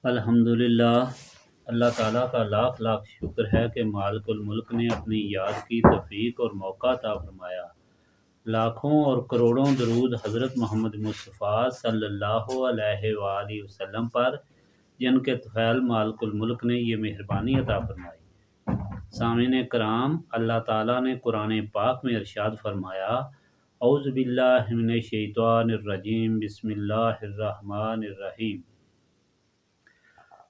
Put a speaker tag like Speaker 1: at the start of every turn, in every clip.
Speaker 1: الحمدللہ، اللہ تعالیٰ کا لاکھ لاکھ شکر ہے کہ مالک الملک نے اپنی یاد کی توفیق اور موقع عطا فرمایا۔ لاکھوں اور کروڑوں درود حضرت محمد مصطفیٰ صلی اللہ علیہ وآلہ وسلم پر، جن کے طفیل مالک الملک نے یہ مہربانی عطا فرمائی۔ سامعین کرام، اللہ تعالیٰ نے قرآن پاک میں ارشاد فرمایا، اعوذ باللہ من الشیطان الرجیم، بسم اللہ الرحمن الرحیم۔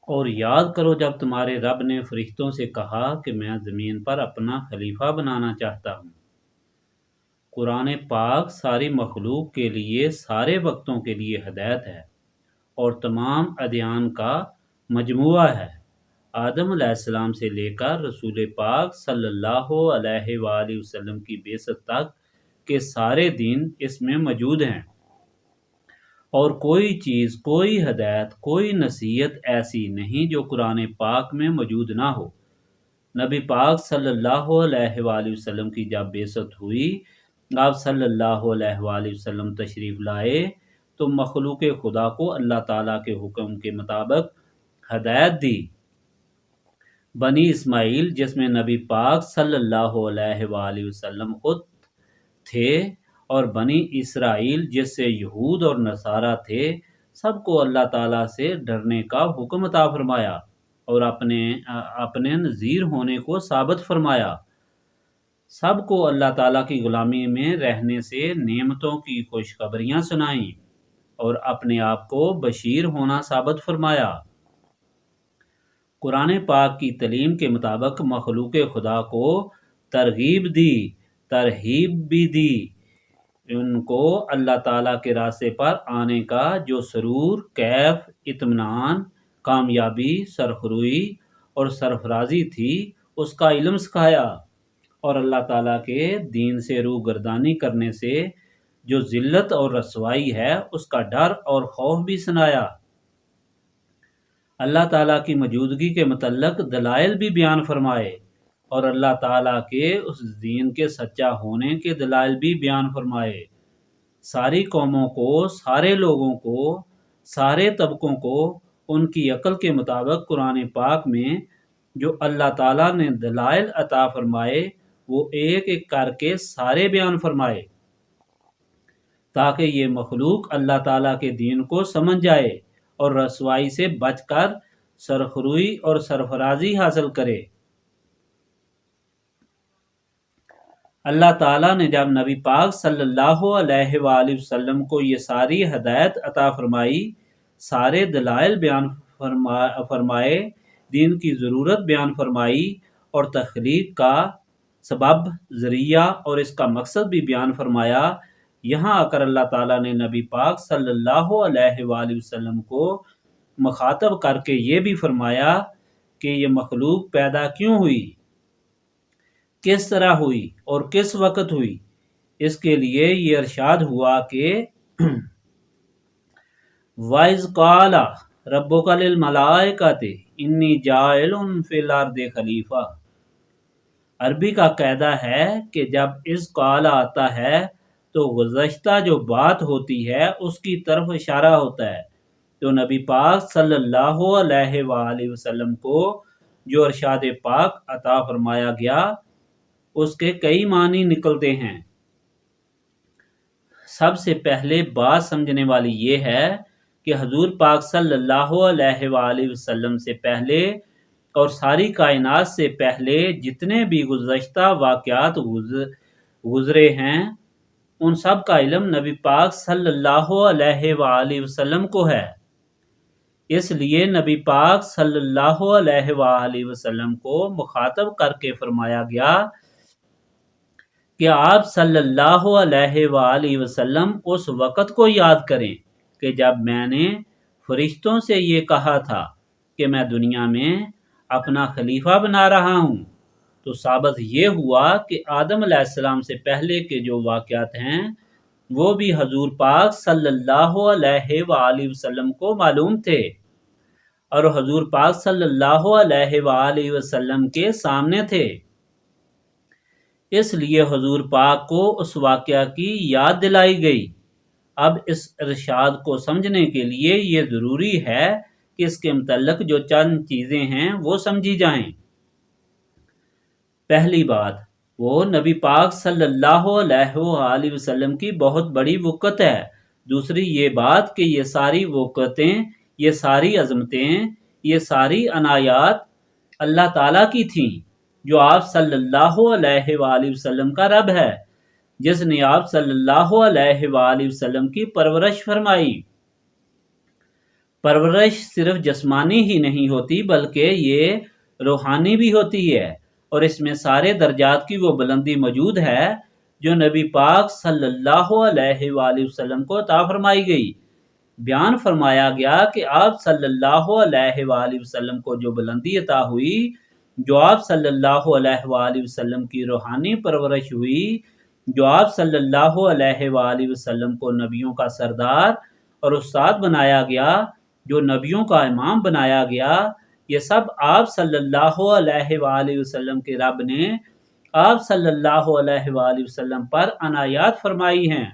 Speaker 1: اور یاد کرو جب تمہارے رب نے فرشتوں سے کہا کہ میں زمین پر اپنا خلیفہ بنانا چاہتا ہوں۔ قرآن پاک ساری مخلوق کے لیے سارے وقتوں کے لیے ہدایت ہے اور تمام ادیان کا مجموعہ ہے، آدم علیہ السلام سے لے کر رسول پاک صلی اللہ علیہ وآلہ وسلم کی بعثت تک کے سارے دین اس میں موجود ہیں، اور کوئی چیز، کوئی ہدایت، کوئی نصیحت ایسی نہیں جو قرآن پاک میں موجود نہ ہو۔ نبی پاک صلی اللہ علیہ وآلہ وسلم کی جب بعثت ہوئی، آپ صلی اللہ علیہ وآلہ وسلم تشریف لائے تو مخلوق خدا کو اللہ تعالیٰ کے حکم کے مطابق ہدایت دی۔ بنی اسماعیل، جس میں نبی پاک صلی اللہ علیہ وآلہ وسلم خود تھے، اور بنی اسرائیل جس سے یہود اور نصارہ تھے، سب کو اللہ تعالیٰ سے ڈرنے کا حکم عطا فرمایا اور اپنے نذیر ہونے کو ثابت فرمایا۔ سب کو اللہ تعالیٰ کی غلامی میں رہنے سے نعمتوں کی خوشخبریاں سنائیں اور اپنے آپ کو بشیر ہونا ثابت فرمایا۔ قرآن پاک کی تعلیم کے مطابق مخلوق خدا کو ترغیب دی، ترہیب بھی دی، ان کو اللہ تعالیٰ کے راستے پر آنے کا جو سرور، کیف، اطمینان، کامیابی، سرخروئی اور سرفرازی تھی، اس کا علم سکھایا، اور اللہ تعالیٰ کے دین سے روگردانی کرنے سے جو ذلت اور رسوائی ہے، اس کا ڈر اور خوف بھی سنایا۔ اللہ تعالیٰ کی موجودگی کے متعلق دلائل بھی بیان فرمائے، اور اللہ تعالیٰ کے اس دین کے سچا ہونے کے دلائل بھی بیان فرمائے۔ ساری قوموں کو، سارے لوگوں کو، سارے طبقوں کو ان کی عقل کے مطابق قرآن پاک میں جو اللہ تعالیٰ نے دلائل عطا فرمائے، وہ ایک ایک کر کے سارے بیان فرمائے، تاکہ یہ مخلوق اللہ تعالیٰ کے دین کو سمجھ جائے اور رسوائی سے بچ کر سرخروئی اور سرفرازی حاصل کرے۔ اللہ تعالیٰ نے جب نبی پاک صلی اللہ علیہ وآلہ وسلم کو یہ ساری ہدایت عطا فرمائی، سارے دلائل بیان فرمائے، دین کی ضرورت بیان فرمائی، اور تخلیق کا سبب، ذریعہ اور اس کا مقصد بھی بیان فرمایا، یہاں آ کر اللہ تعالیٰ نے نبی پاک صلی اللہ علیہ وآلہ وسلم کو مخاطب کر کے یہ بھی فرمایا کہ یہ مخلوق پیدا کیوں ہوئی، کس طرح ہوئی اور کس وقت ہوئی۔ اس کے لیے یہ ارشاد ہوا کہ وَإِذْ قَالَ رَبُّكَ لِلْمَلَائِكَةِ إِنِّي جَاعِلٌ فِي الْأَرْضِ خلیفہ۔ عربی کا قاعدہ ہے کہ جب اذ قال آتا ہے تو گزشتہ جو بات ہوتی ہے اس کی طرف اشارہ ہوتا ہے، تو نبی پاک صلی اللہ علیہ وآلہ وسلم کو جو ارشاد پاک عطا فرمایا گیا، اس کے کئی معنی نکلتے ہیں۔ سب سے پہلے بات سمجھنے والی یہ ہے کہ حضور پاک صلی اللہ علیہ وآلہ وسلم سے پہلے اور ساری کائنات سے پہلے جتنے بھی گزشتہ واقعات گزرے ہیں، ان سب کا علم نبی پاک صلی اللہ علیہ وآلہ وسلم کو ہے۔ اس لیے نبی پاک صلی اللہ علیہ وآلہ وسلم کو مخاطب کر کے فرمایا گیا کہ آپ صلی اللہ علیہ وآلہ وسلم اس وقت کو یاد کریں کہ جب میں نے فرشتوں سے یہ کہا تھا کہ میں دنیا میں اپنا خلیفہ بنا رہا ہوں، تو ثابت یہ ہوا کہ آدم علیہ السلام سے پہلے کے جو واقعات ہیں وہ بھی حضور پاک صلی اللہ علیہ وآلہ وسلم کو معلوم تھے اور حضور پاک صلی اللہ علیہ وآلہ وسلم کے سامنے تھے۔ اس لیے حضور پاک کو اس واقعہ کی یاد دلائی گئی۔ اب اس ارشاد کو سمجھنے کے لیے یہ ضروری ہے کہ اس کے متعلق جو چند چیزیں ہیں وہ سمجھی جائیں۔ پہلی بات، وہ نبی پاک صلی اللہ علیہ وآلہ وسلم کی بہت بڑی وقت ہے۔ دوسری یہ بات کہ یہ ساری وقتیں، یہ ساری عظمتیں، یہ ساری عنایات اللہ تعالیٰ کی تھیں، جو آپ صلی اللہ علیہ وآلہ وسلم کا رب ہے، جس نے آپ صلی اللہ علیہ وآلہ وسلم کی پرورش فرمائی۔ پرورش صرف جسمانی ہی نہیں ہوتی بلکہ یہ روحانی بھی ہوتی ہے، اور اس میں سارے درجات کی وہ بلندی موجود ہے جو نبی پاک صلی اللہ علیہ وآلہ وسلم کو عطا فرمائی گئی۔ بیان فرمایا گیا کہ آپ صلی اللہ علیہ وآلہ وسلم کو جو بلندی عطا ہوئی، جو آپ صلی اللہ علیہ وآلہ وسلم کی روحانی پرورش ہوئی، جو آپ صلی اللہ علیہ وآلہ وسلم کو نبیوں کا سردار اور استاد بنایا گیا، جو نبیوں کا امام بنایا گیا، یہ سب آپ صلی اللہ علیہ وآلہ وسلم کے رب نے آپ صلی اللہ علیہ وآلہ وسلم پر عنایات فرمائی ہیں،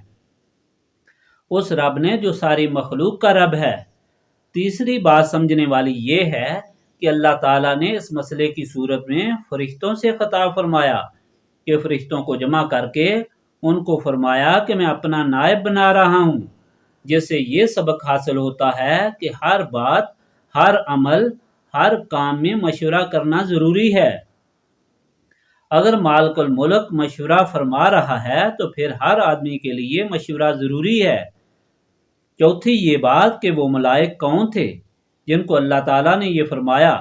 Speaker 1: اس رب نے جو ساری مخلوق کا رب ہے۔ تیسری بات سمجھنے والی یہ ہے کہ اللہ تعالیٰ نے اس مسئلے کی صورت میں فرشتوں سے خطاب فرمایا کہ فرشتوں کو جمع کر کے ان کو فرمایا کہ میں اپنا نائب بنا رہا ہوں، جس سے یہ سبق حاصل ہوتا ہے کہ ہر بات، ہر عمل، ہر کام میں مشورہ کرنا ضروری ہے۔ اگر مالک الملک مشورہ فرما رہا ہے تو پھر ہر آدمی کے لیے مشورہ ضروری ہے۔ چوتھی یہ بات کہ وہ ملائک کون تھے جن کو اللہ تعالیٰ نے یہ فرمایا۔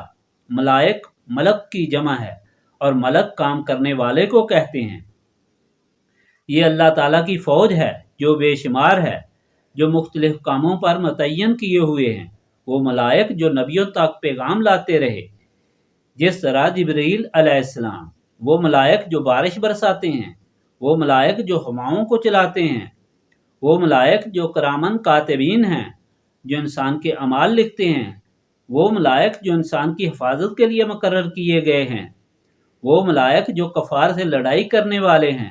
Speaker 1: ملائک ملک کی جمع ہے، اور ملک کام کرنے والے کو کہتے ہیں۔ یہ اللہ تعالیٰ کی فوج ہے جو بے شمار ہے، جو مختلف کاموں پر متعین کیے ہوئے ہیں۔ وہ ملائک جو نبیوں تک پیغام لاتے رہے، جس طرح جبرائیل علیہ السلام، وہ ملائک جو بارش برساتے ہیں، وہ ملائک جو ہواؤں کو چلاتے ہیں، وہ ملائک جو کرامن کاتبین ہیں، جو انسان کے اعمال لکھتے ہیں، وہ ملائک جو انسان کی حفاظت کے لیے مقرر کیے گئے ہیں، وہ ملائک جو کفار سے لڑائی کرنے والے ہیں،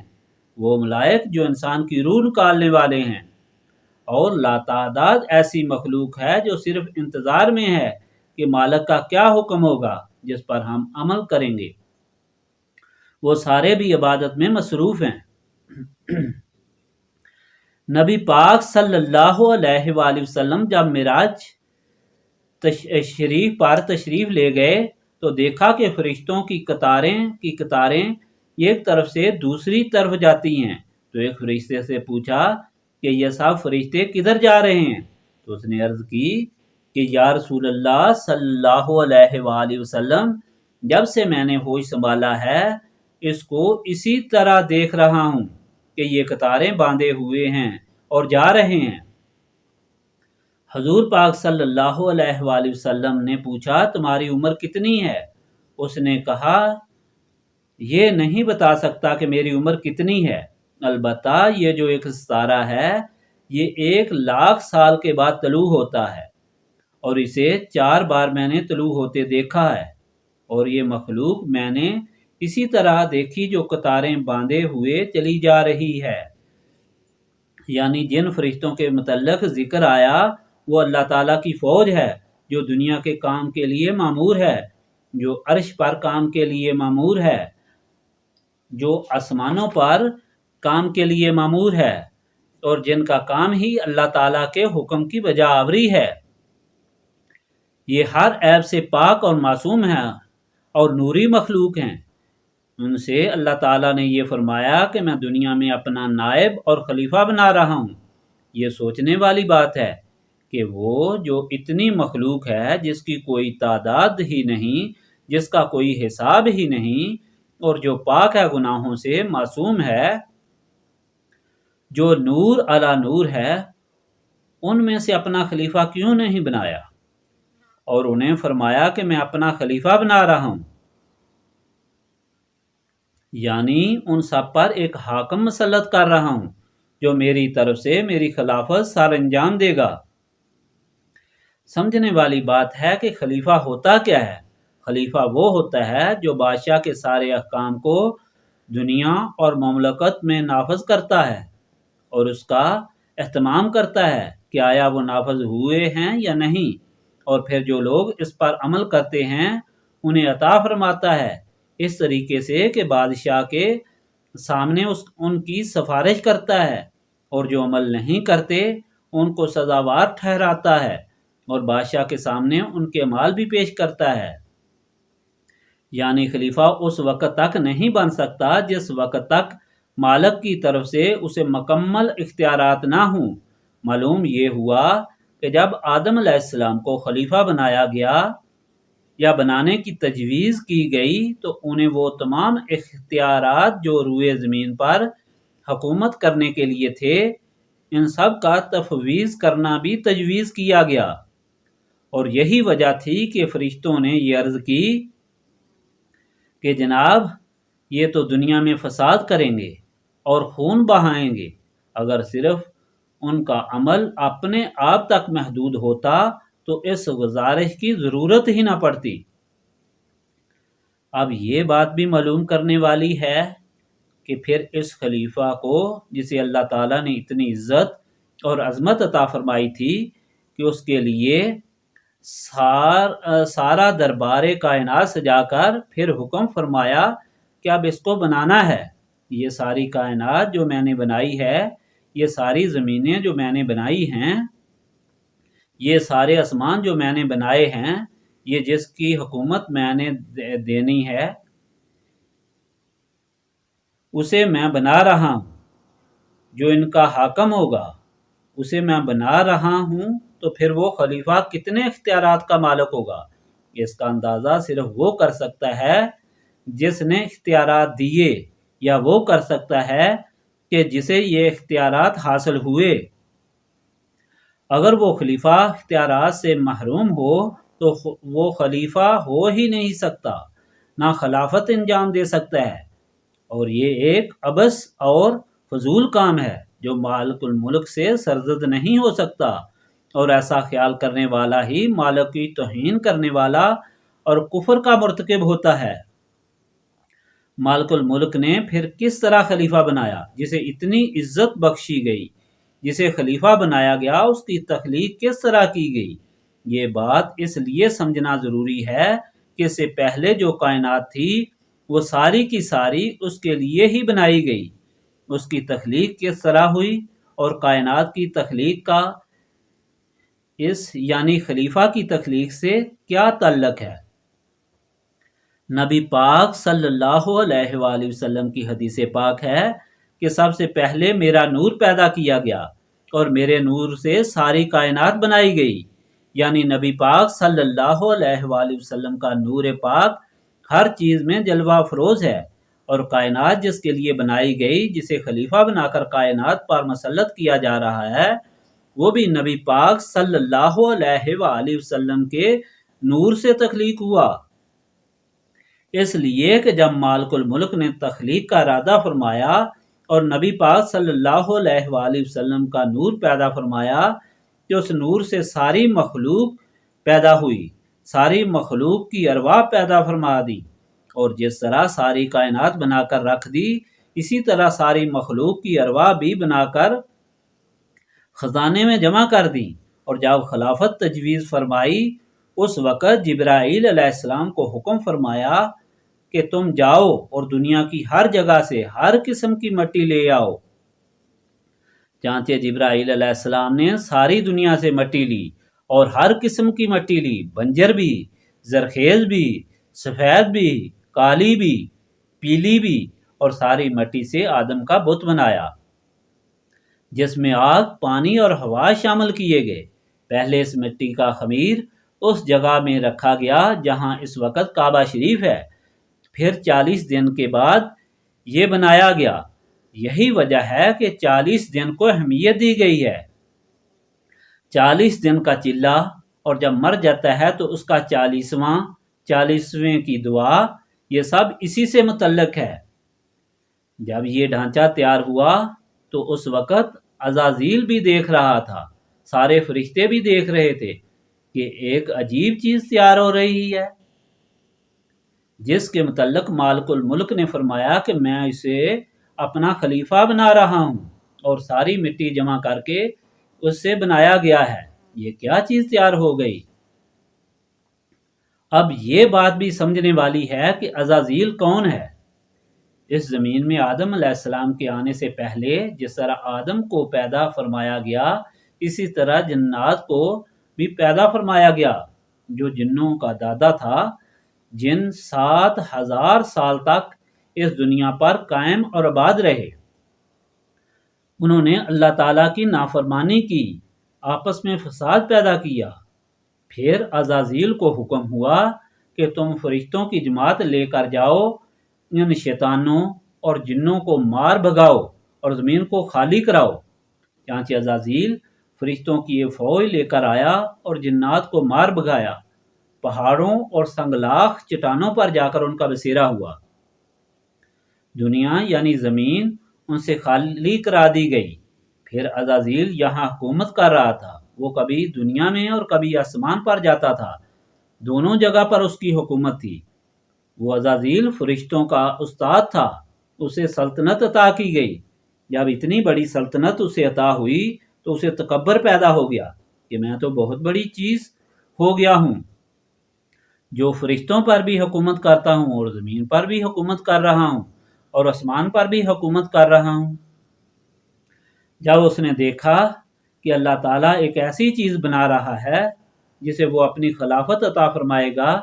Speaker 1: وہ ملائک جو انسان کی روح نکالنے والے ہیں، اور لاتعداد ایسی مخلوق ہے جو صرف انتظار میں ہے کہ مالک کا کیا حکم ہوگا جس پر ہم عمل کریں گے۔ وہ سارے بھی عبادت میں مصروف ہیں۔ نبی پاک صلی اللہ علیہ وآلہ وسلم جب معراج تشریف لے گئے تو دیکھا کہ فرشتوں کی قطاریں ایک طرف سے دوسری طرف جاتی ہیں، تو ایک فرشتے سے پوچھا کہ یہ سب فرشتے کدھر جا رہے ہیں؟ تو اس نے عرض کی کہ یا رسول اللہ صلی اللہ علیہ وآلہ وسلم، جب سے میں نے ہوش سنبھالا ہے اس کو اسی طرح دیکھ رہا ہوں کہ یہ قطاریں باندھے ہوئے ہیں اور جا رہے ہیں۔ حضور پاک صلی اللہ علیہ وآلہ وسلم نے پوچھا تمہاری عمر کتنی ہے؟ اس نے کہا یہ نہیں بتا سکتا کہ میری عمر کتنی ہے، البتہ یہ جو ایک ستارہ ہے یہ 1,00,000 سال کے بعد طلوع ہوتا ہے، اور اسے 4 بار میں نے طلوع ہوتے دیکھا ہے، اور یہ مخلوق میں نے اسی طرح دیکھی جو قطاریں باندھے ہوئے چلی جا رہی ہے۔ یعنی جن فرشتوں کے متعلق ذکر آیا وہ اللہ تعالیٰ کی فوج ہے جو دنیا کے کام کے لیے مامور ہے، جو عرش پر کام کے لیے مامور ہے، جو آسمانوں پر کام کے لیے مامور ہے، اور جن کا کام ہی اللہ تعالیٰ کے حکم کی بجا آوری ہے۔ یہ ہر عیب سے پاک اور معصوم ہیں اور نوری مخلوق ہیں۔ ان سے اللہ تعالیٰ نے یہ فرمایا کہ میں دنیا میں اپنا نائب اور خلیفہ بنا رہا ہوں۔ یہ سوچنے والی بات ہے کہ وہ جو اتنی مخلوق ہے جس کی کوئی تعداد ہی نہیں، جس کا کوئی حساب ہی نہیں، اور جو پاک ہے گناہوں سے، معصوم ہے، جو نور علی نور ہے، ان میں سے اپنا خلیفہ کیوں نہیں بنایا؟ اور انہیں فرمایا کہ میں اپنا خلیفہ بنا رہا ہوں، یعنی ان سب پر ایک حاکم مسلط کر رہا ہوں جو میری طرف سے میری خلافت سر انجام دے گا۔ سمجھنے والی بات ہے کہ خلیفہ ہوتا کیا ہے؟ خلیفہ وہ ہوتا ہے جو بادشاہ کے سارے احکام کو دنیا اور مملکت میں نافذ کرتا ہے اور اس کا اہتمام کرتا ہے کہ آیا وہ نافذ ہوئے ہیں یا نہیں، اور پھر جو لوگ اس پر عمل کرتے ہیں انہیں عطا فرماتا ہے، اس طریقے سے کہ بادشاہ کے سامنے ان کی سفارش کرتا ہے، اور جو عمل نہیں کرتے ان کو سزاوار ٹھہراتا ہے، اور بادشاہ کے سامنے ان کے مال بھی پیش کرتا ہے۔ یعنی خلیفہ اس وقت تک نہیں بن سکتا جس وقت تک مالک کی طرف سے اسے مکمل اختیارات نہ ہوں۔ معلوم یہ ہوا کہ جب آدم علیہ السلام کو خلیفہ بنایا گیا یا بنانے کی تجویز کی گئی تو انہیں وہ تمام اختیارات جو روئے زمین پر حکومت کرنے کے لیے تھے ان سب کا تفویض کرنا بھی تجویز کیا گیا، اور یہی وجہ تھی کہ فرشتوں نے یہ عرض کی کہ جناب یہ تو دنیا میں فساد کریں گے اور خون بہائیں گے، اگر صرف ان کا عمل اپنے آپ تک محدود ہوتا تو اس گزارش کی ضرورت ہی نہ پڑتی۔ اب یہ بات بھی معلوم کرنے والی ہے کہ پھر اس خلیفہ کو جسے اللہ تعالیٰ نے اتنی عزت اور عظمت عطا فرمائی تھی کہ اس کے لیے سارا دربار کائنات سجا کر پھر حکم فرمایا کہ اب اس کو بنانا ہے، یہ ساری کائنات جو میں نے بنائی ہے، یہ ساری زمینیں جو میں نے بنائی ہیں، یہ سارے آسمان جو میں نے بنائے ہیں، یہ جس کی حکومت میں نے دینی ہے اسے میں بنا رہا ہوں، جو ان کا حاکم ہوگا اسے میں بنا رہا ہوں، تو پھر وہ خلیفہ کتنے اختیارات کا مالک ہوگا؟ اس کا اندازہ صرف وہ کر سکتا ہے جس نے اختیارات دیے، یا وہ کر سکتا ہے کہ جسے یہ اختیارات حاصل ہوئے۔ اگر وہ خلیفہ اختیارات سے محروم ہو تو وہ خلیفہ ہو ہی نہیں سکتا، نہ خلافت انجام دے سکتا ہے، اور یہ ایک عبث اور فضول کام ہے جو مالک الملک سے سرزد نہیں ہو سکتا، اور ایسا خیال کرنے والا ہی مالک کی توہین کرنے والا اور کفر کا مرتکب ہوتا ہے۔ مالک الملک نے پھر کس طرح خلیفہ بنایا جسے اتنی عزت بخشی گئی؟ جسے خلیفہ بنایا گیا اس کی تخلیق کس طرح کی گئی؟ یہ بات اس لیے سمجھنا ضروری ہے کہ اس سے پہلے جو کائنات تھی وہ ساری کی ساری اس کے لیے ہی بنائی گئی۔ اس کی تخلیق کس طرح ہوئی اور کائنات کی تخلیق کا اس یعنی خلیفہ کی تخلیق سے کیا تعلق ہے؟ نبی پاک صلی اللہ علیہ وآلہ وسلم کی حدیث پاک ہے کہ سب سے پہلے میرا نور پیدا کیا گیا اور میرے نور سے ساری کائنات بنائی گئی، یعنی نبی پاک صلی اللہ علیہ وآلہ وسلم کا نور پاک ہر چیز میں جلوہ افروز ہے، اور کائنات جس کے لیے بنائی گئی، جسے خلیفہ بنا کر کائنات پر مسلط کیا جا رہا ہے، وہ بھی نبی پاک صلی اللہ علیہ وآلہ وسلم کے نور سے تخلیق ہوا۔ اس لیے کہ جب مالک الملک نے تخلیق کا ارادہ فرمایا اور نبی پاک صلی اللہ علیہ وآلہ وسلم کا نور پیدا فرمایا کہ اس نور سے ساری مخلوق پیدا ہوئی، ساری مخلوق کی ارواح پیدا فرما دی، اور جس طرح ساری کائنات بنا کر رکھ دی اسی طرح ساری مخلوق کی ارواح بھی بنا کر خزانے میں جمع کر دی، اور جب خلافت تجویز فرمائی اس وقت جبرائیل علیہ السلام کو حکم فرمایا کہ تم جاؤ اور دنیا کی ہر جگہ سے ہر قسم کی مٹی لے آؤ۔ چانچہ جبرائیل علیہ السلام نے ساری دنیا سے مٹی لی اور ہر قسم کی مٹی لی، بنجر بھی، زرخیز بھی، سفید بھی، کالی بھی، پیلی بھی، اور ساری مٹی سے آدم کا بت بنایا جس میں آگ، پانی اور ہوا شامل کیے گئے۔ پہلے اس مٹی کا خمیر اس جگہ میں رکھا گیا جہاں اس وقت کعبہ شریف ہے، پھر 40 دن کے بعد یہ بنایا گیا۔ یہی وجہ ہے کہ 40 دن کو اہمیت دی گئی ہے۔ 40 دن کا چلہ، اور جب مر جاتا ہے تو اس کا 40ویں کی دعا، یہ سب اسی سے متعلق ہے۔ جب یہ ڈھانچہ تیار ہوا تو اس وقت عزازیل بھی دیکھ رہا تھا، سارے فرشتے بھی دیکھ رہے تھے کہ ایک عجیب چیز تیار ہو رہی ہے، جس کے متعلق مالک الملک نے فرمایا کہ میں اسے اپنا خلیفہ بنا رہا ہوں، اور ساری مٹی جمع کر کے اس سے بنایا گیا ہے۔ یہ کیا چیز تیار ہو گئی؟ اب یہ بات بھی سمجھنے والی ہے کہ عزازیل کون ہے۔ اس زمین میں آدم علیہ السلام کے آنے سے پہلے جس طرح آدم کو پیدا فرمایا گیا، اسی طرح جنات کو بھی پیدا فرمایا گیا، جو جنوں کا دادا تھا۔ جن 7,000 سال تک اس دنیا پر قائم اور آباد رہے۔ انہوں نے اللہ تعالیٰ کی نافرمانی کی، آپس میں فساد پیدا کیا۔ پھر عزازیل کو حکم ہوا کہ تم فرشتوں کی جماعت لے کر جاؤ، ان شیطانوں اور جنوں کو مار بھگاؤ اور زمین کو خالی کراؤ۔ چنانچہ عزازیل فرشتوں کی یہ فوج لے کر آیا اور جنات کو مار بھگایا۔ پہاڑوں اور سنگلاخ چٹانوں پر جا کر ان کا بسیرا ہوا۔ دنیا یعنی زمین ان سے خالی کرا دی گئی۔ پھر عزازیل یہاں حکومت کر رہا تھا۔ وہ کبھی دنیا میں اور کبھی آسمان پر جاتا تھا، دونوں جگہ پر اس کی حکومت تھی۔ وہ عزازیل فرشتوں کا استاد تھا، اسے سلطنت عطا کی گئی۔ جب اتنی بڑی سلطنت اسے عطا ہوئی تو اسے تکبر پیدا ہو گیا کہ میں تو بہت بڑی چیز ہو گیا ہوں، جو فرشتوں پر بھی حکومت کرتا ہوں اور زمین پر بھی حکومت کر رہا ہوں اور آسمان پر بھی حکومت کر رہا ہوں۔ جب اس نے دیکھا کہ اللہ تعالیٰ ایک ایسی چیز بنا رہا ہے جسے وہ اپنی خلافت عطا فرمائے گا،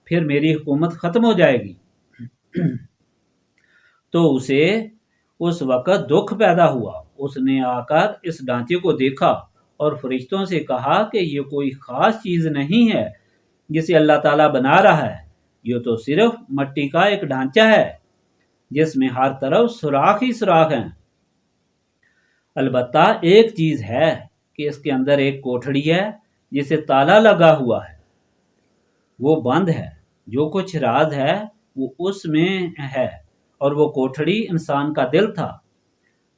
Speaker 1: پھر میری حکومت ختم ہو جائے گی، تو اسے اس وقت دکھ پیدا ہوا۔ اس نے آ کر اس ڈھانچے کو دیکھا اور فرشتوں سے کہا کہ یہ کوئی خاص چیز نہیں ہے جسے اللہ تعالیٰ بنا رہا ہے، یہ تو صرف مٹی کا ایک ڈھانچہ ہے جس میں ہر طرف سوراخ ہی سوراخ ہیں۔ البتہ ایک چیز ہے کہ اس کے اندر ایک کوٹھڑی ہے جسے تالا لگا ہوا ہے، وہ بند ہے۔ جو کچھ راز ہے وہ اس میں ہے، اور وہ کوٹھڑی انسان کا دل تھا۔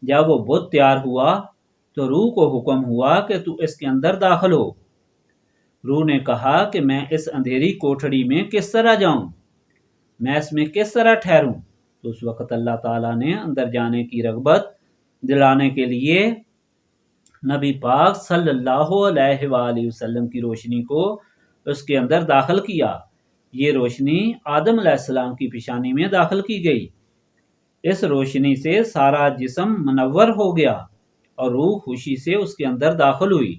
Speaker 1: جب وہ بت تیار ہوا تو روح کو حکم ہوا کہ تو اس کے اندر داخل ہو۔ روح نے کہا کہ میں اس اندھیری کوٹھڑی میں کس طرح جاؤں، میں اس میں کس طرح ٹھہروں؟ تو اس وقت اللہ تعالیٰ نے اندر جانے کی رغبت دلانے کے لیے نبی پاک صلی اللہ علیہ وآلہ وسلم کی روشنی کو اس کے اندر داخل کیا۔ یہ روشنی آدم علیہ السلام کی پیشانی میں داخل کی گئی۔ اس روشنی سے سارا جسم منور ہو گیا اور روح خوشی سے اس کے اندر داخل ہوئی۔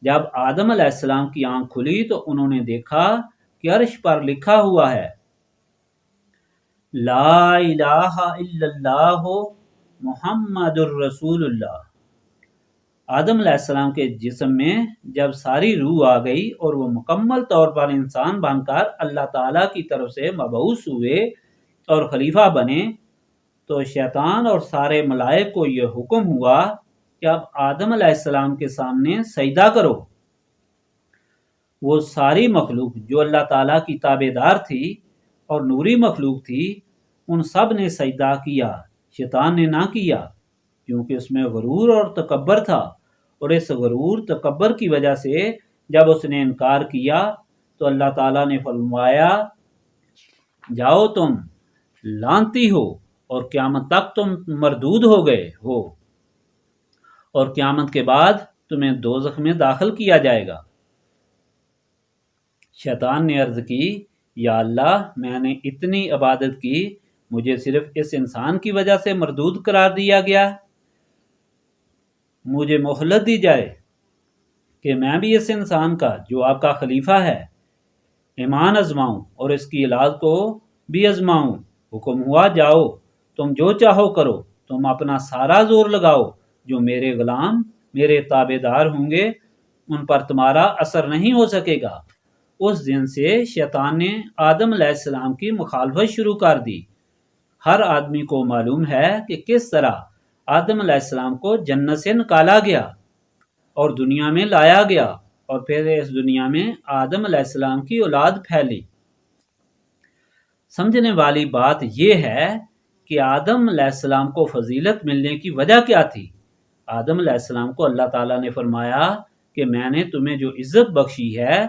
Speaker 1: جب آدم علیہ السلام کی آنکھ کھلی تو انہوں نے دیکھا کہ عرش پر لکھا ہوا ہے، لا الہ الا اللہ محمد الرسول اللہ۔ آدم علیہ السلام کے جسم میں جب ساری روح آ گئی اور وہ مکمل طور پر انسان بن کر اللہ تعالیٰ کی طرف سے مبعوث ہوئے اور خلیفہ بنے، تو شیطان اور سارے ملائک کو یہ حکم ہوا کہ اب آدم علیہ السلام کے سامنے سجدہ کرو۔ وہ ساری مخلوق جو اللہ تعالیٰ کی تابع دار تھی اور نوری مخلوق تھی، ان سب نے سجدہ کیا، شیطان نے نہ کیا، کیونکہ اس میں غرور اور تکبر تھا، اور اس غرور تکبر کی وجہ سے جب اس نے انکار کیا تو اللہ تعالیٰ نے فرمایا، جاؤ تم لعنتی ہو اور قیامت تک تم مردود ہو گئے ہو، اور قیامت کے بعد تمہیں دوزخ میں داخل کیا جائے گا۔ شیطان نے عرض کی، یا اللہ، میں نے اتنی عبادت کی، مجھے صرف اس انسان کی وجہ سے مردود قرار دیا گیا، مجھے مہلت دی جائے کہ میں بھی اس انسان کا جو آپ کا خلیفہ ہے ایمان آزماؤں اور اس کی اولاد کو بھی آزماؤں۔ حکم ہوا، جاؤ تم جو چاہو کرو، تم اپنا سارا زور لگاؤ، جو میرے غلام میرے تابع دار ہوں گے ان پر تمہارا اثر نہیں ہو سکے گا۔ اس دن سے شیطان نے آدم علیہ السلام کی مخالفت شروع کر دی۔ ہر آدمی کو معلوم ہے کہ کس طرح آدم علیہ السلام کو جنت سے نکالا گیا اور دنیا میں لایا گیا، اور پھر اس دنیا میں آدم علیہ السلام کی اولاد پھیلی۔ سمجھنے والی بات یہ ہے کہ آدم علیہ السلام کو فضیلت ملنے کی وجہ کیا تھی۔ آدم علیہ السلام کو اللہ تعالیٰ نے فرمایا کہ میں نے تمہیں جو عزت بخشی ہے،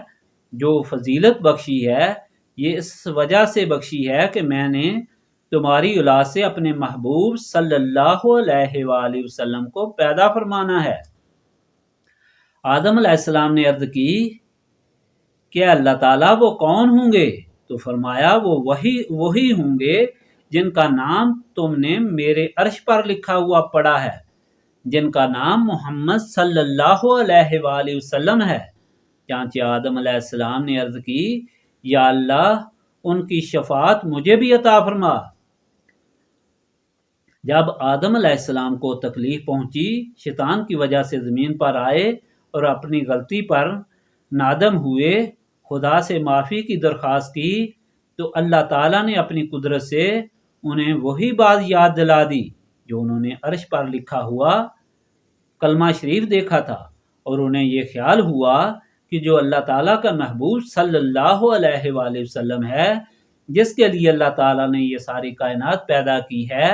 Speaker 1: جو فضیلت بخشی ہے، یہ اس وجہ سے بخشی ہے کہ میں نے تمہاری اولاد سے اپنے محبوب صلی اللہ علیہ وآلہ وسلم کو پیدا فرمانا ہے۔ آدم علیہ السلام نے عرض کی کہ اللہ تعالیٰ وہ کون ہوں گے؟ تو فرمایا وہ وہی ہوں گے جن کا نام تم نے میرے عرش پر لکھا ہوا پڑا ہے، جن کا نام محمد صلی اللہ علیہ وآلہ وسلم ہے۔ چانچہ آدم علیہ السلام نے عرض کی، یا اللہ ان کی شفاعت مجھے بھی عطا فرما۔ جب آدم علیہ السلام کو تکلیف پہنچی، شیطان کی وجہ سے زمین پر آئے اور اپنی غلطی پر نادم ہوئے، خدا سے معافی کی درخواست کی، تو اللہ تعالیٰ نے اپنی قدرت سے انہیں وہی بات یاد دلا دی جو انہوں نے عرش پر لکھا ہوا کلمہ شریف دیکھا تھا، اور انہیں یہ خیال ہوا کہ جو اللہ تعالیٰ کا محبوب صلی اللہ علیہ وآلہ وسلم ہے، جس کے لیے اللہ تعالیٰ نے یہ ساری کائنات پیدا کی ہے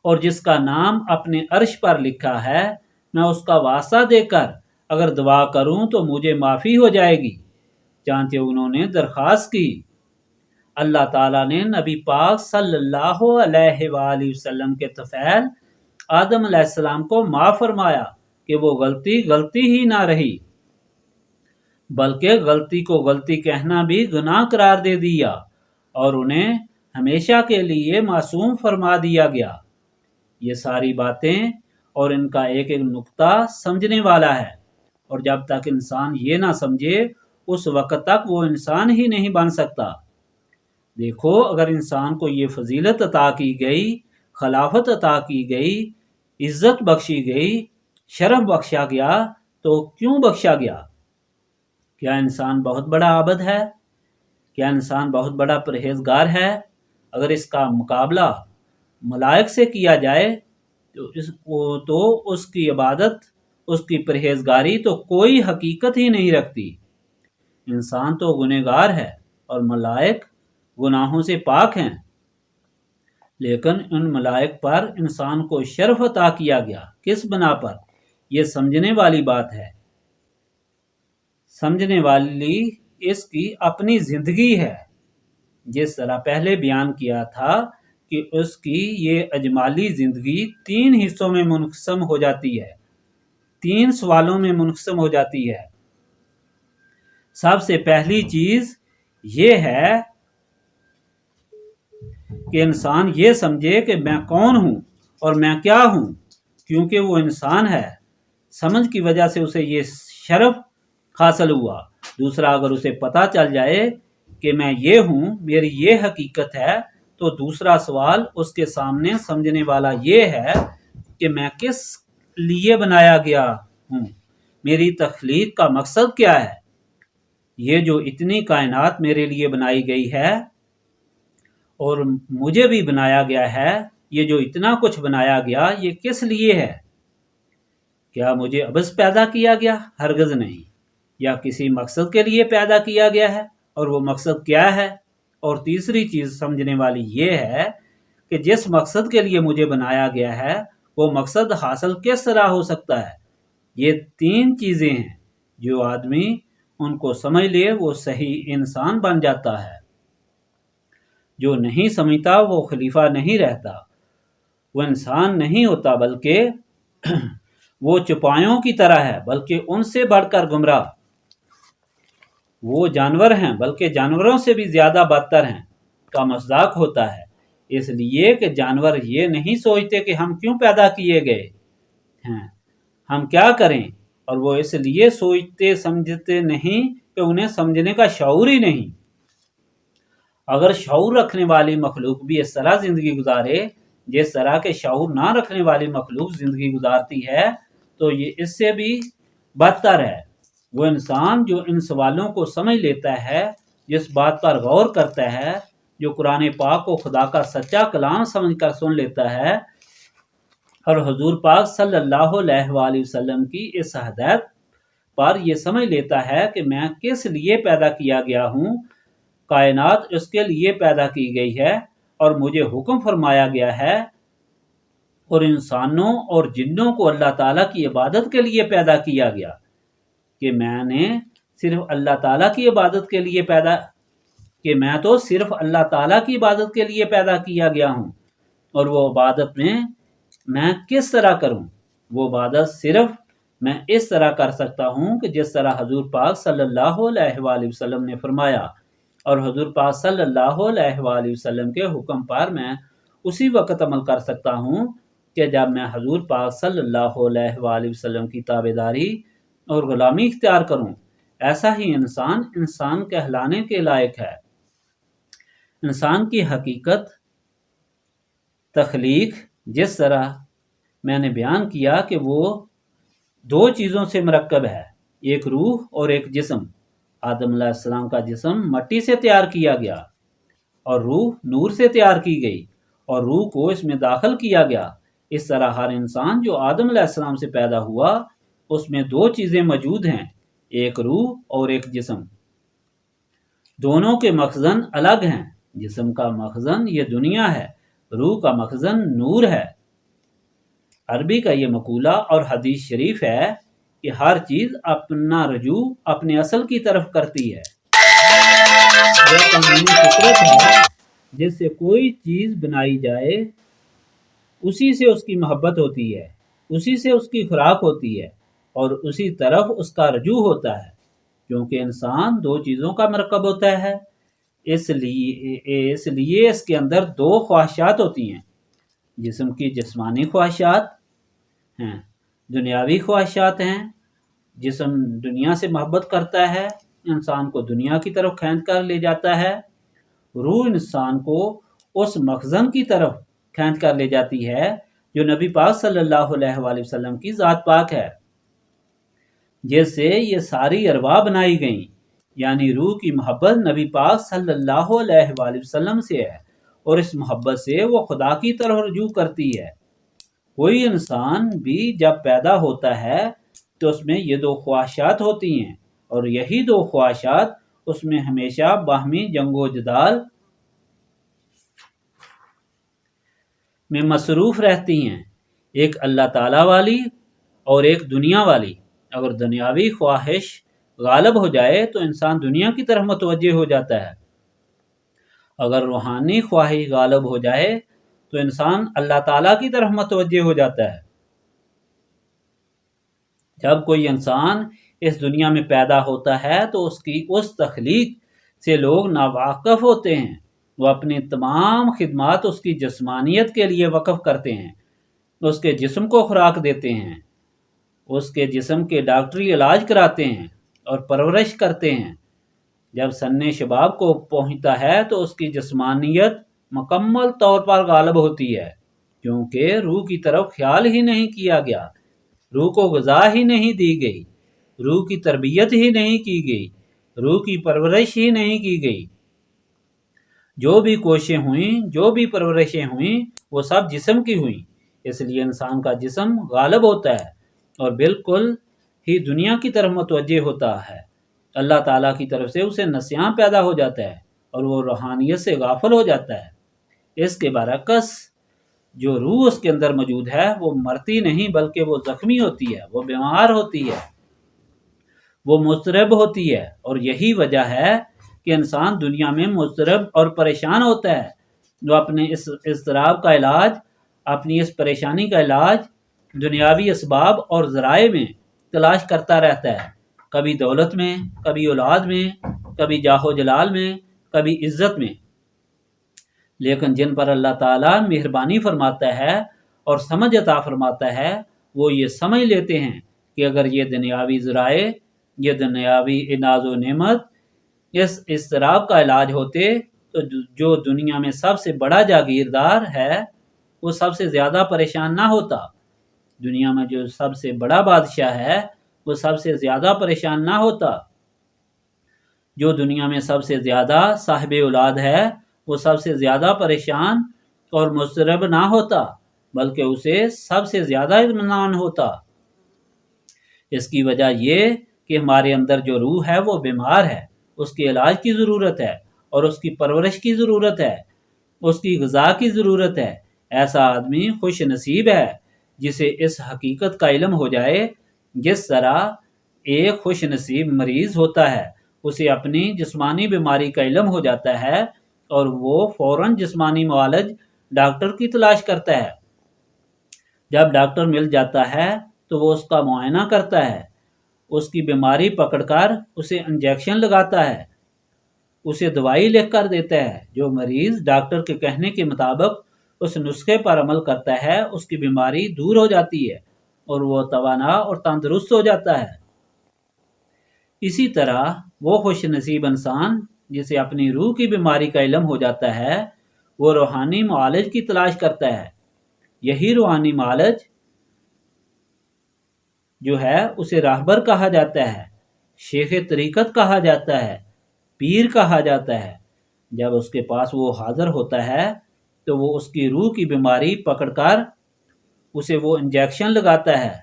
Speaker 1: اور جس کا نام اپنے عرش پر لکھا ہے، میں اس کا واسطہ دے کر اگر دعا کروں تو مجھے معافی ہو جائے گی۔ چانچہ انہوں نے درخواست کی، اللہ تعالیٰ نے نبی پاک صلی اللہ علیہ وآلہ وسلم کے طفیل آدم علیہ السلام کو معاف فرمایا کہ وہ غلطی ہی نہ رہی، بلکہ غلطی کو غلطی کہنا بھی گناہ قرار دے دیا اور انہیں ہمیشہ کے لیے معصوم فرما دیا گیا۔ یہ ساری باتیں اور ان کا ایک ایک نقطہ سمجھنے والا ہے، اور جب تک انسان یہ نہ سمجھے اس وقت تک وہ انسان ہی نہیں بن سکتا۔ دیکھو، اگر انسان کو یہ فضیلت عطا کی گئی، خلافت عطا کی گئی، عزت بخشی گئی، شرف بخشا گیا، تو کیوں بخشا گیا؟ کیا انسان بہت بڑا عابد ہے؟ کیا انسان بہت بڑا پرہیزگار ہے؟ اگر اس کا مقابلہ ملائک سے کیا جائے تو اس کی عبادت، اس کی پرہیزگاری تو کوئی حقیقت ہی نہیں رکھتی۔ انسان تو گنہگار ہے اور ملائک گناہوں سے پاک ہیں، لیکن ان ملائک پر انسان کو شرف عطا کیا گیا، کس بنا پر؟ یہ سمجھنے والی بات ہے۔ سمجھنے والی اس کی اپنی زندگی ہے۔ جس طرح پہلے بیان کیا تھا کہ اس کی یہ اجمالی زندگی 3 حصوں میں منقسم ہو جاتی ہے، 3 سوالوں میں منقسم ہو جاتی ہے۔ سب سے پہلی چیز یہ ہے کہ انسان یہ سمجھے کہ میں کون ہوں اور میں کیا ہوں، کیونکہ وہ انسان ہے۔ سمجھ کی وجہ سے اسے یہ شرف حاصل ہوا۔ دوسرا، اگر اسے پتہ چل جائے کہ میں یہ ہوں، میری یہ حقیقت ہے، تو دوسرا سوال اس کے سامنے سمجھنے والا یہ ہے کہ میں کس لیے بنایا گیا ہوں، میری تخلیق کا مقصد کیا ہے۔ یہ جو اتنی کائنات میرے لیے بنائی گئی ہے اور مجھے بھی بنایا گیا ہے، یہ جو اتنا کچھ بنایا گیا، یہ کس لیے ہے؟ کیا مجھے عبث پیدا کیا گیا؟ ہرگز نہیں۔ یا کسی مقصد کے لیے پیدا کیا گیا ہے، اور وہ مقصد کیا ہے؟ اور تیسری چیز سمجھنے والی یہ ہے کہ جس مقصد کے لیے مجھے بنایا گیا ہے، وہ مقصد حاصل کس طرح ہو سکتا ہے۔ یہ 3 چیزیں ہیں، جو آدمی ان کو سمجھ لے وہ صحیح انسان بن جاتا ہے۔ جو نہیں سمجھتا وہ خلیفہ نہیں رہتا، وہ انسان نہیں ہوتا، بلکہ وہ چوپایوں کی طرح ہے، بلکہ ان سے بڑھ کر گمراہ۔ وہ جانور ہیں، بلکہ جانوروں سے بھی زیادہ بدتر ہیں، کا مصداق ہوتا ہے۔ اس لیے کہ جانور یہ نہیں سوچتے کہ ہم کیوں پیدا کیے گئے ہیں، ہم کیا کریں، اور وہ اس لیے سوچتے سمجھتے نہیں کہ انہیں سمجھنے کا شعور ہی نہیں۔ اگر شعور رکھنے والی مخلوق بھی اس طرح زندگی گزارے جس طرح کے شعور نہ رکھنے والی مخلوق زندگی گزارتی ہے، تو یہ اس سے بھی بدتر ہے۔ وہ انسان جو ان سوالوں کو سمجھ لیتا ہے، جس بات پر غور کرتا ہے، جو قرآن پاک کو خدا کا سچا کلام سمجھ کر سن لیتا ہے، اور حضور پاک صلی اللہ علیہ وآلہ وسلم کی اس ہدایت پر یہ سمجھ لیتا ہے کہ میں کس لیے پیدا کیا گیا ہوں، کائنات اس کے لیے پیدا کی گئی ہے اور مجھے حکم فرمایا گیا ہے، اور انسانوں اور جنوں کو اللہ تعالیٰ کی عبادت کے لیے پیدا کیا گیا، کہ میں نے صرف اللہ تعالیٰ کی عبادت کے لیے میں تو صرف اللہ تعالیٰ کی عبادت کے لیے پیدا کیا گیا ہوں، اور وہ عبادت میں کس طرح کروں؟ وہ عبادت صرف میں اس طرح کر سکتا ہوں کہ جس طرح حضور پاک صلی اللہ علیہ وآلہ وسلم نے فرمایا، اور حضور پاک صلی اللہ علیہ وآلہ وسلم کے حکم پر میں اسی وقت عمل کر سکتا ہوں کہ جب میں حضور پاک صلی اللہ علیہ وآلہ وسلم کی تابعداری اور غلامی اختیار کروں۔ ایسا ہی انسان کہلانے کے لائق ہے۔ انسان کی حقیقت تخلیق جس طرح میں نے بیان کیا کہ وہ دو چیزوں سے مرکب ہے، ایک روح اور ایک جسم۔ آدم علیہ السلام کا جسم مٹی سے تیار کیا گیا اور روح نور سے تیار کی گئی اور روح کو اس میں داخل کیا گیا۔ اس طرح ہر انسان جو آدم علیہ السلام سے پیدا ہوا اس میں دو چیزیں موجود ہیں، ایک روح اور ایک جسم۔ دونوں کے مخزن الگ ہیں۔ جسم کا مخزن یہ دنیا ہے، روح کا مخزن نور ہے۔ عربی کا یہ مقولہ اور حدیث شریف ہے کہ ہر چیز اپنا رجوع اپنے اصل کی طرف کرتی ہے۔ یہ قانونی فطرت ہے، جس سے کوئی چیز بنائی جائے اسی سے اس کی محبت ہوتی ہے، اسی سے اس کی خوراک ہوتی ہے اور اسی طرف اس کا رجوع ہوتا ہے، کیونکہ انسان دو چیزوں کا مرکب ہوتا ہے۔ اس لیے اس کے اندر دو خواہشات ہوتی ہیں، جسم کی جسمانی خواہشات ہیں، دنیاوی خواہشات ہیں۔ جسم دنیا سے محبت کرتا ہے، انسان کو دنیا کی طرف کھینچ کر لے جاتا ہے۔ روح انسان کو اس مخزن کی طرف کھینچ کر لے جاتی ہے جو نبی پاک صلی اللہ علیہ وآلہ وسلم کی ذات پاک ہے، جس سے یہ ساری ارواح بنائی گئیں، یعنی روح کی محبت نبی پاک صلی اللہ علیہ وآلہ وسلم سے ہے اور اس محبت سے وہ خدا کی طرف رجوع کرتی ہے۔ کوئی انسان بھی جب پیدا ہوتا ہے تو اس میں یہ دو خواہشات ہوتی ہیں اور یہی دو خواہشات اس میں ہمیشہ باہمی جنگ و جدال میں مصروف رہتی ہیں، ایک اللہ تعالیٰ والی اور ایک دنیا والی۔ اگر دنیاوی خواہش غالب ہو جائے تو انسان دنیا کی طرف متوجہ ہو جاتا ہے، اگر روحانی خواہش غالب ہو جائے تو انسان اللہ تعالیٰ کی طرف متوجہ ہو جاتا ہے۔ جب کوئی انسان اس دنیا میں پیدا ہوتا ہے تو اس تخلیق سے لوگ ناواقف ہوتے ہیں، وہ اپنی تمام خدمات اس کی جسمانیت کے لیے وقف کرتے ہیں، اس کے جسم کو خوراک دیتے ہیں، اس کے جسم کے ڈاکٹری علاج کراتے ہیں اور پرورش کرتے ہیں۔ جب سن شباب کو پہنچتا ہے تو اس کی جسمانیت مکمل طور پر غالب ہوتی ہے، کیونکہ روح کی طرف خیال ہی نہیں کیا گیا، روح کو غذا ہی نہیں دی گئی، روح کی تربیت ہی نہیں کی گئی، روح کی پرورش ہی نہیں کی گئی۔ جو بھی کوششیں ہوئیں، جو بھی پرورشیں ہوئیں، وہ سب جسم کی ہوئیں۔ اس لیے انسان کا جسم غالب ہوتا ہے اور بالکل ہی دنیا کی طرف متوجہ ہوتا ہے۔ اللہ تعالیٰ کی طرف سے اسے نسیان پیدا ہو جاتا ہے اور وہ روحانیت سے غافل ہو جاتا ہے۔ اس کے برعکس جو روح اس کے اندر موجود ہے وہ مرتی نہیں بلکہ وہ زخمی ہوتی ہے، وہ بیمار ہوتی ہے، وہ مضطرب ہوتی ہے، اور یہی وجہ ہے کہ انسان دنیا میں مضطرب اور پریشان ہوتا ہے۔ جو اپنے اس اضطراب کا علاج، اپنی اس پریشانی کا علاج دنیاوی اسباب اور ذرائع میں تلاش کرتا رہتا ہے، کبھی دولت میں، کبھی اولاد میں، کبھی جاہ و جلال میں، کبھی عزت میں۔ لیکن جن پر اللہ تعالیٰ مہربانی فرماتا ہے اور سمجھ عطا فرماتا ہے وہ یہ سمجھ لیتے ہیں کہ اگر یہ دنیاوی ذرائع، یہ دنیاوی انعاز و نعمت اس اضطراب کا علاج ہوتے تو جو دنیا میں سب سے بڑا جاگیردار ہے وہ سب سے زیادہ پریشان نہ ہوتا، دنیا میں جو سب سے بڑا بادشاہ ہے وہ سب سے زیادہ پریشان نہ ہوتا، جو دنیا میں سب سے زیادہ صاحب اولاد ہے وہ سب سے زیادہ پریشان اور مضطرب نہ ہوتا، بلکہ اسے سب سے زیادہ اطمینان ہوتا۔ اس کی وجہ یہ کہ ہمارے اندر جو روح ہے وہ بیمار ہے، اس کے علاج کی ضرورت ہے اور اس کی پرورش کی ضرورت ہے، اس کی غذا کی ضرورت ہے۔ ایسا آدمی خوش نصیب ہے جسے اس حقیقت کا علم ہو جائے، جس طرح ایک خوش نصیب مریض ہوتا ہے اسے اپنی جسمانی بیماری کا علم ہو جاتا ہے اور وہ فوراً جسمانی معالج ڈاکٹر کی تلاش کرتا ہے۔ جب ڈاکٹر مل جاتا ہے تو وہ اس کا معائنہ کرتا ہے، اس کی بیماری پکڑ کر اسے انجیکشن لگاتا ہے، اسے دوائی لکھ کر دیتا ہے۔ جو مریض ڈاکٹر کے کہنے کے مطابق اس نسخے پر عمل کرتا ہے اس کی بیماری دور ہو جاتی ہے اور وہ توانا اور تندرست ہو جاتا ہے۔ اسی طرح وہ خوش نصیب انسان جسے اپنی روح کی بیماری کا علم ہو جاتا ہے، وہ روحانی معالج کی تلاش کرتا ہے۔ یہی روحانی معالج جو ہے اسے راہبر کہا جاتا ہے، شیخ طریقت کہا جاتا ہے، پیر کہا جاتا ہے۔ جب اس کے پاس وہ حاضر ہوتا ہے تو وہ اس کی روح کی بیماری پکڑ کر اسے وہ انجیکشن لگاتا ہے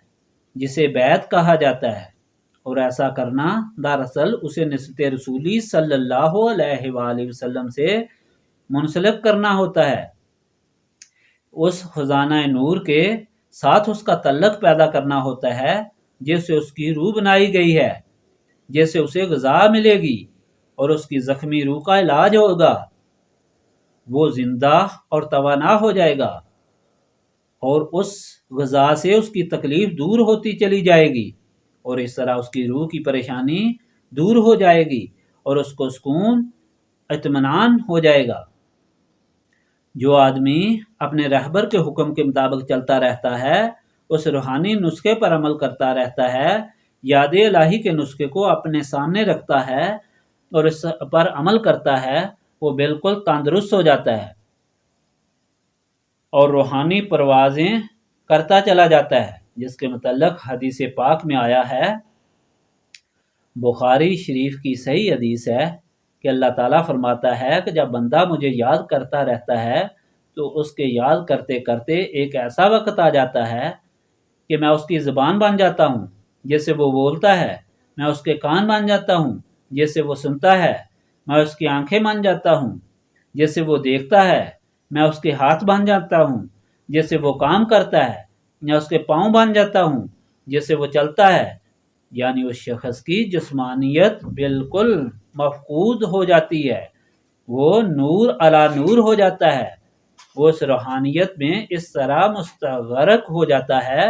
Speaker 1: جسے بیعت کہا جاتا ہے، اور ایسا کرنا دراصل اسے نسبت رسولی صلی اللہ علیہ وآلہ وسلم سے منسلک کرنا ہوتا ہے، اس خزانہ نور کے ساتھ اس کا تعلق پیدا کرنا ہوتا ہے جس سے اس کی روح بنائی گئی ہے، جس سے اسے غذا ملے گی اور اس کی زخمی روح کا علاج ہوگا۔ وہ زندہ اور توانا ہو جائے گا اور اس غذا سے اس کی تکلیف دور ہوتی چلی جائے گی، اور اس طرح اس کی روح کی پریشانی دور ہو جائے گی اور اس کو سکون اطمینان ہو جائے گا۔ جو آدمی اپنے رہبر کے حکم کے مطابق چلتا رہتا ہے، اس روحانی نسخے پر عمل کرتا رہتا ہے، یاد الہی کے نسخے کو اپنے سامنے رکھتا ہے اور اس پر عمل کرتا ہے، وہ بالکل تندرست ہو جاتا ہے اور روحانی پروازیں کرتا چلا جاتا ہے، جس کے متعلق حدیث پاک میں آیا ہے، بخاری شریف کی صحیح حدیث ہے کہ اللہ تعالیٰ فرماتا ہے کہ جب بندہ مجھے یاد کرتا رہتا ہے تو اس کے یاد کرتے کرتے ایک ایسا وقت آ جاتا ہے کہ میں اس کی زبان بن جاتا ہوں جس سے وہ بولتا ہے، میں اس کے کان بن جاتا ہوں جس سے وہ سنتا ہے، میں اس کی آنکھیں بن جاتا ہوں جس سے وہ دیکھتا ہے، میں اس کے ہاتھ بن جاتا ہوں جس سے وہ کام کرتا ہے، میں اس کے پاؤں بن جاتا ہوں جس سے وہ چلتا ہے۔ یعنی اس شخص کی جسمانیت بالکل مفقود ہو جاتی ہے، وہ نور علی نور ہو جاتا ہے، وہ اس روحانیت میں اس طرح مستغرق ہو جاتا ہے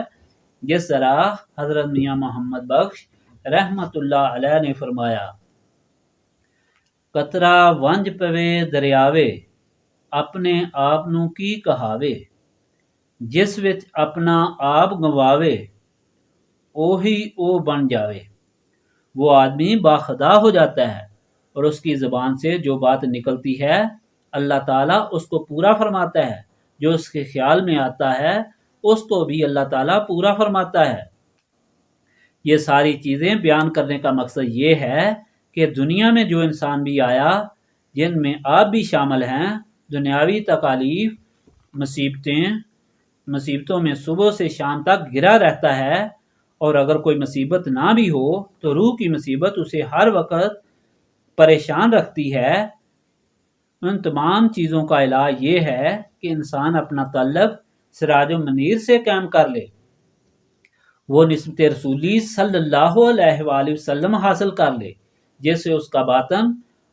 Speaker 1: جس طرح حضرت میاں محمد بخش رحمت اللہ علیہ نے فرمایا، قطرہ ونج پوے دریاوے اپنے آپ نو کی کہاوے، جس وچ اپنا آپ گواوے اوہی او بن جاوے۔ وہ آدمی باخدا ہو جاتا ہے اور اس کی زبان سے جو بات نکلتی ہے اللہ تعالیٰ اس کو پورا فرماتا ہے، جو اس کے خیال میں آتا ہے اس کو بھی اللہ تعالیٰ پورا فرماتا ہے۔ یہ ساری چیزیں بیان کرنے کا مقصد یہ ہے کہ دنیا میں جو انسان بھی آیا، جن میں آپ بھی شامل ہیں، دنیاوی تکالیف مصیبتوں میں صبح سے شام تک گرا رہتا ہے، اور اگر کوئی مصیبت نہ بھی ہو تو روح کی مصیبت اسے ہر وقت پریشان رکھتی ہے۔ ان تمام چیزوں کا علاج یہ ہے کہ انسان اپنا تعلق سراج و منیر سے قائم کر لے، وہ نسبت رسولی صلی اللہ علیہ وآلہ وسلم حاصل کر لے، جس سے اس کا باطن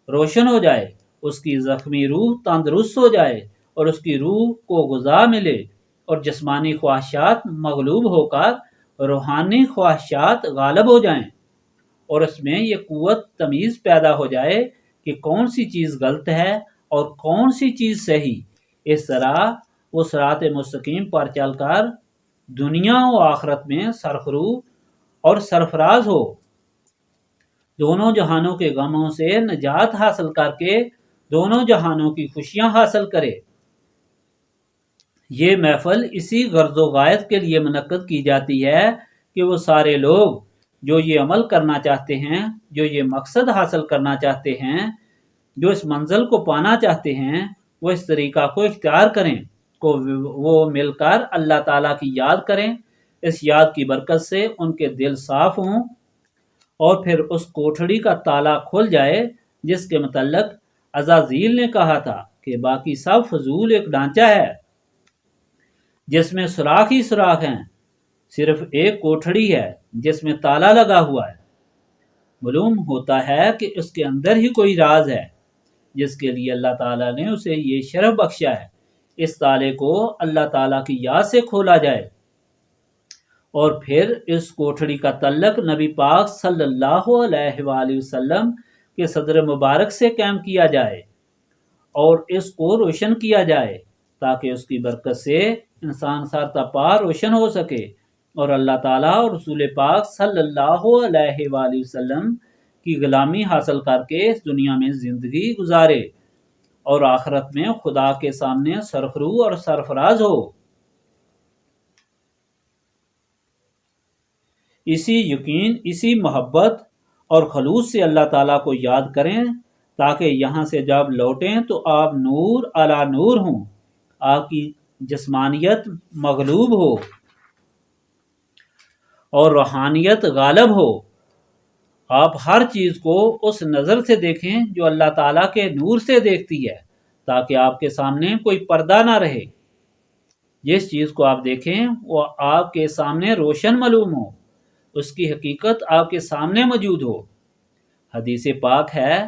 Speaker 1: روشن ہو جائے، اس کی زخمی روح تندرست ہو جائے اور اس کی روح کو غذا ملے اور جسمانی خواہشات مغلوب ہو کر روحانی خواہشات غالب ہو جائیں، اور اس میں یہ قوت تمیز پیدا ہو جائے کہ کون سی چیز غلط ہے اور کون سی چیز صحیح۔ اس طرح وہ صراط مستقیم پر چل کر دنیا و آخرت میں سرخرو اور سرفراز ہو، دونوں جہانوں کے غموں سے نجات حاصل کر کے دونوں جہانوں کی خوشیاں حاصل کرے۔ یہ محفل اسی غرض و غایت کے لیے منعقد کی جاتی ہے کہ وہ سارے لوگ جو یہ عمل کرنا چاہتے ہیں، جو یہ مقصد حاصل کرنا چاہتے ہیں، جو اس منزل کو پانا چاہتے ہیں، وہ اس طریقہ کو اختیار کریں، وہ مل کر اللہ تعالیٰ کی یاد کریں۔ اس یاد کی برکت سے ان کے دل صاف ہوں اور پھر اس کوٹھڑی کا تالا کھل جائے جس کے متعلق عزازیل نے کہا تھا کہ باقی سب فضول ایک ڈھانچہ ہے جس میں سوراخ ہی سوراخ ہیں، صرف ایک کوٹھڑی ہے جس میں تالا لگا ہوا ہے۔ معلوم ہوتا ہے کہ اس کے اندر ہی کوئی راز ہے جس کے لیے اللہ تعالیٰ نے اسے یہ شرف بخشا ہے۔ اس تالے کو اللہ تعالیٰ کی یاد سے کھولا جائے اور پھر اس کوٹھڑی کا تعلق نبی پاک صلی اللہ علیہ وآلہ وسلم کے صدر مبارک سے قائم کیا جائے اور اس کو روشن کیا جائے تاکہ اس کی برکت سے انسان سارتا پا روشن ہو سکے اور اللہ تعالیٰ اور رسول پاک صلی اللہ علیہ وآلہ وسلم کی غلامی حاصل کر کے اس دنیا میں زندگی گزارے اور آخرت میں خدا کے سامنے سرخرو اور سرفراز ہو۔ اسی یقین، اسی محبت اور خلوص سے اللہ تعالیٰ کو یاد کریں تاکہ یہاں سے جب لوٹیں تو آپ نور علی نور ہوں، آپ کی جسمانیت مغلوب ہو اور روحانیت غالب ہو۔ آپ ہر چیز کو اس نظر سے دیکھیں جو اللہ تعالیٰ کے نور سے دیکھتی ہے تاکہ آپ کے سامنے کوئی پردہ نہ رہے۔ جس چیز کو آپ دیکھیں وہ آپ کے سامنے روشن معلوم ہو، اس کی حقیقت آپ کے سامنے موجود ہو۔ حدیث پاک ہے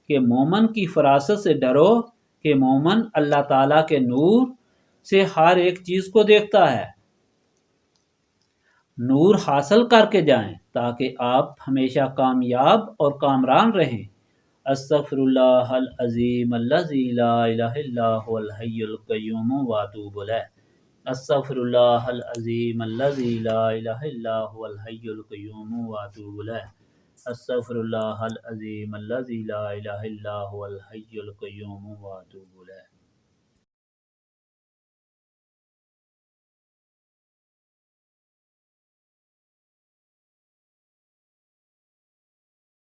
Speaker 1: کہ مومن کی فراست سے ڈرو کہ مومن اللہ تعالیٰ کے نور سے ہر ایک چیز کو دیکھتا ہے۔ نور حاصل کر کے جائیں تاکہ آپ ہمیشہ کامیاب اور کامران رہیں۔ استغفر اللہ العظیم الذی لا الہ الا هو الحی القیوم واتوب الیہ۔ استغفر اللہ العظیم الذی لا الہ الا هو الحی القیوم واتوب الیہ۔ استغفر اللہ العظیم الذی لا الہ الا هو الحی القیوم واتوب الیہ۔